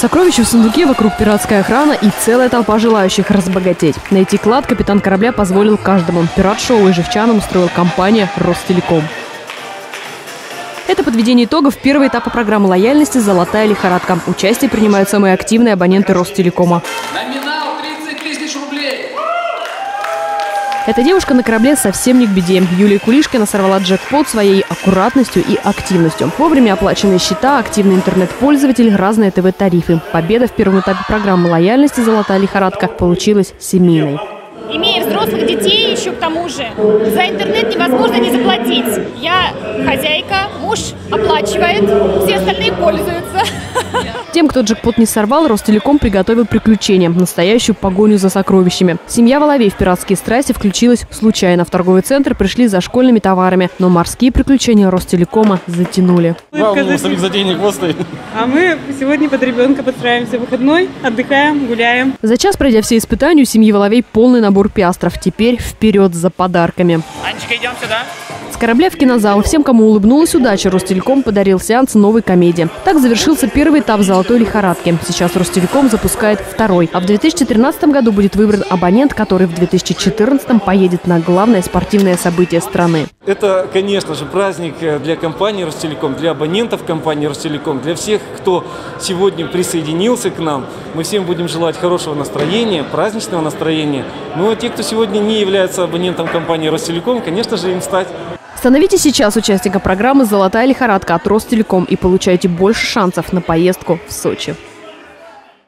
Сокровища в сундуке, вокруг пиратская охрана и целая толпа желающих разбогатеть. Найти клад капитан корабля позволил каждому. Пират-шоу ижевчанам устроила компания «Ростелеком». Это подведение итогов первого этапа программы лояльности «Золотая лихорадка». Участие принимают самые активные абоненты Ростелекома. Номинал 30 тысяч рублей. Эта девушка на корабле совсем не к беде. Юлия Кулишкина сорвала джекпот своей аккуратностью и активностью. Вовремя оплаченные счета, активный интернет-пользователь, разные ТВ-тарифы. Победа в первом этапе программы лояльности «Золотая лихорадка» получилась семейной. Имея взрослых детей, еще к тому же, за интернет невозможно не заплатить. Я хозяйка, муж оплачивает, все остальные пользуются. Тем, кто джекпот не сорвал, Ростелеком приготовил приключения, настоящую погоню за сокровищами. Семья Воловей в пиратские страсти включилась случайно. В торговый центр пришли за школьными товарами, но морские приключения Ростелекома затянули. За денег стоит. А мы сегодня под ребенка подстраиваемся выходной, отдыхаем, гуляем. За час, пройдя все испытания, у семьи Воловей полный набор пиастров. Теперь вперед за подарками. Анечка, идем сюда. С корабля в кинозал. Всем, кому улыбнулась удача, Ростелеком подарил сеанс новой комедии. Так завершился первый этап «Золотой лихорадки». Сейчас Ростелеком запускает второй. А в 2013 году будет выбран абонент, который в 2014 поедет на главное спортивное событие страны. Это, конечно же, праздник для компании Ростелеком, для абонентов компании Ростелеком, для всех, кто сегодня присоединился к нам. Мы всем будем желать хорошего настроения, праздничного настроения. Ну а те, кто сегодня не является абонентом компании Ростелеком, конечно же, им стать. Становитесь сейчас участником программы «Золотая лихорадка» от Ростелеком и получайте больше шансов на поездку в Сочи.